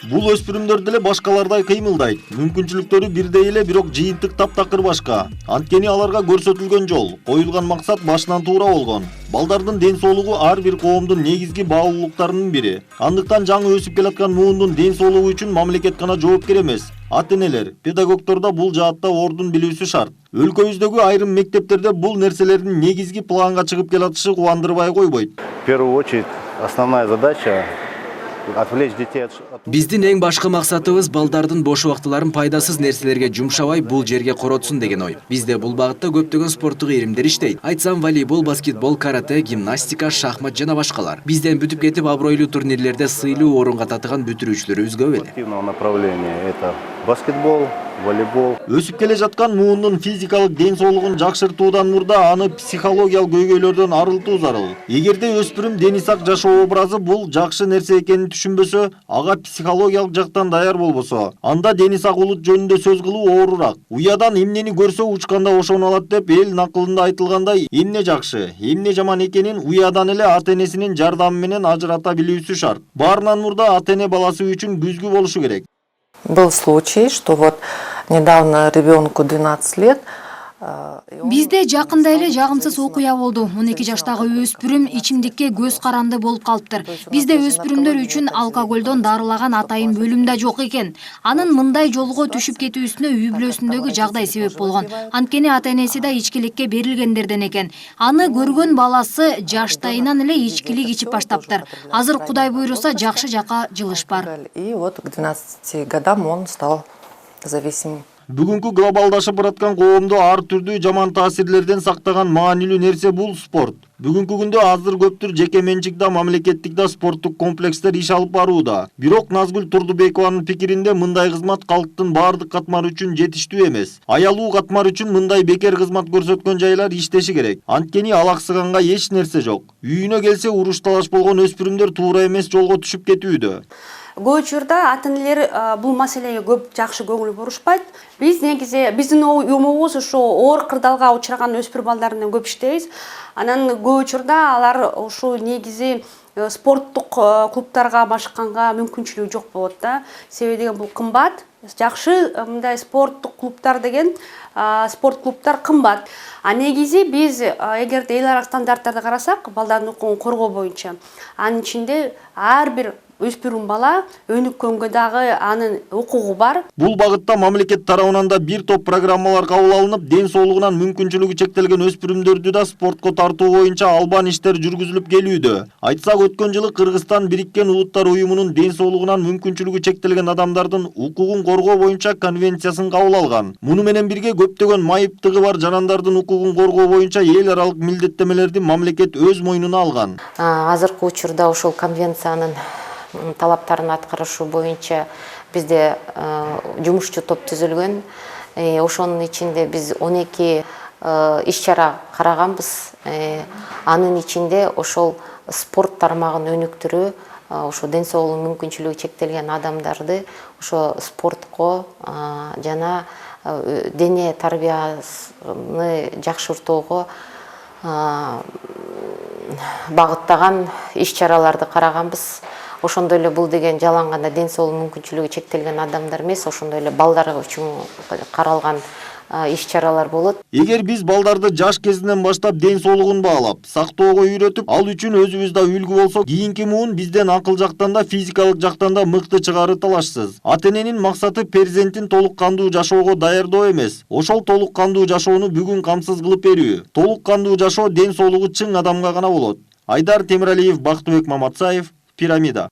Бул өспүрүмдөр деле башкалардай кыймылдайт. Мүмкүнчүлүктөрү бирдей эле, бирок жыйынтык таптакыр башка. Анткени аларга көрсөтүлгөн жол, коюлган максат башынан туура болгон. Балдардын ден соолугу ар бир коомдун негизги баалуулуктарынын бири. Андыктан жаңы өсүп келаткан муундун ден соолугу үчүн мамлекет гана жоопкер эмес. Ата-энелер, педагогдор да бул жаатта ордун билүүсү шарт. Өлкөбүздөгү айрым мектептерде бул нерселердин негизги планга чыгып келатышы кубандырбай койбойт. В первую очередь основная задача отвлечь детей от... Биздин эң башкы максатыбыз балдардын бош убактыларын пайдасыз нерселерге жумшабай бул жерге коротсун деген ой. Бизде бул багытта көптөгөн спорттук иримдер иштейт. Айтсам волейбол, баскетбол, карате, гимнастика, шахмат жана башкалар. Бизден бүтүп кетип абройлуу турнирлерде сыйлуу орунга татыган бүтүрүүчүлөрүбүз көп эле. Активного направления это баскетбол, волейбол. Өсүп келе жаткан муундун физикалык ден соолугун жакшыртуудан мурда аны психологиялык көйгөйлөрдөн арылтуу зарыл. Эгерде өспүрүм дени сак жашоо образы бул жакшы нерсе экенин түшүнбөсө, ага психологиялык жактан даяр болбосо, анда дени сак улут жөнүндө сөз кылуу оорураак. Уядан эмнени көрсө учканда ошону алат деп эл накылында айтылгандай, эмне жакшы, эмне жаман экенин уядан эле ата-энесинин жардамы менен ажырата билүүсү шарт. Баарынан мурда ата-эне баласы үчүн күзгү болушу керек. Был случай, что вот недавно ребенку 12 лет. Бизде жакында эле жагымсыз окуя болду. 12 жаштагы өспүрүм ичимдикке көз каранды болуп калыптыр. Бизде өспүрүмдөр үчүн алкоголдон дарылаган атайын бөлүм да жок экен. Анын мындай жолго түшүп кетүүсүнө үй бүлөсүндөгү жагдай себеп болгон. Анткени ата-энеси да ичкиликке берилгендерден экен. Аны көргөн баласы жаштайынан эле ичкилик ичип баштаптыр. Азыр Кудай буйруса жакшы жакка жылыш бар. И вот к 12 годам он стал зависимым. Бүгүнкү глобалдашып бараткан коомду ар түрдүү жаман таасирлерден сактаган маанилүү нерсе бул спорт. Бүгүнкү күндө аздыр көптүр жеке менчик да, мамлекеттик да спорттук комплекстер иш алып барууда. Бирок Назгүл Турдубекованын пикиринде мындай кызмат калктын баардык катмары үчүн жетиштүү эмес. Аялуу катмар үчүн мындай бекер кызмат көрсөткөн жайлар иштеши керек. Анткени алаксыганга эч нерсе жок. Үйүнө келсе уруш талаш болгон өспүрүмдөр туура эмес жолго түшүп кетүүдө. Көп учурда ата-энелер бул маселеге көп жакшы көңүл бурушпайт. Биз негизи биздин уюмубуз ушу оор кырдаалга учураган өспүр балдар менен көп иштейбиз. Анан көп учурда алар ушу негизи спорттук клубтарга башканга мүмкүнчүлүгү жок болот да. Себеби деген бул кымбат. Жакшы мындай спорттук клубтар деген спорт клубтар кымбат. А негизи биз эгерде эл аралык стандарттарды карасак, балдардын укугун коргоо боюнча, анын ичинде ар бир өспүрүм бала өнүккөнгө дагы анын укугу бар. Бул багытта мамлекет тарабынан да бир топ программалар кабыл алынып, ден соолугунан мүмкүнчүлүгү чектелген өспүрүмдөрдү да спортко тартуу боюнча албан иштер жүргүзүлүп келүүдө. Айтсак, өткөн жылы Кыргызстан Бириккен Улуттар уюмунун ден соолугунан мүмкүнчүлүгү чектелген адамдардын укугун коргоо боюнча конвенциясын кабыл алган. Муну менен бирге көптөгөн майыптыгы бар жанандардын укугун коргоо боюнча эл аралык милдеттемелерди мамлекет өз мойнуна алган. Азыркы учурда ошол конвенциянын талаптарын аткарышуу боюнча бизде жумушчу топ түзүлгөн. Ошонун ичинде биз 12 иш-чара караганбыз. Анын ичинде ошол спорт тармагын өнүктүрүү, ошо ден соолугу мүмкүнчүлүгү чектелген адамдарды ошо спортко жана дене тарбияны жакшыртууга багыттаган иш-чараларды караганбыз. Ошондой эле бул деген жалаң гана ден соолугу мүмкүнчүлүгү чектелген адамдар эмес, ошондой эле балдар үчүн каралган иш-чаралар болот. Эгер биз балдарды жаш кезинен баштап ден соолугун баалап, сактоого үйрөтүп, ал үчүн өзүбүз да үлгү болсок, кийинки муун бизден акыл жактан да, физикалык жактан да мыкты чыгары талашсыз. Ата-эненин максаты перзентин толук кандуу жашоого даярдоо эмес, ошол толук кандуу жашоону бүгүн камсыз кылып берүү. Толук кандуу жашоо ден соолугу чың адамга гана болот. Айдар Темиралиев, Бактыбек Маматсаев, Пирамида.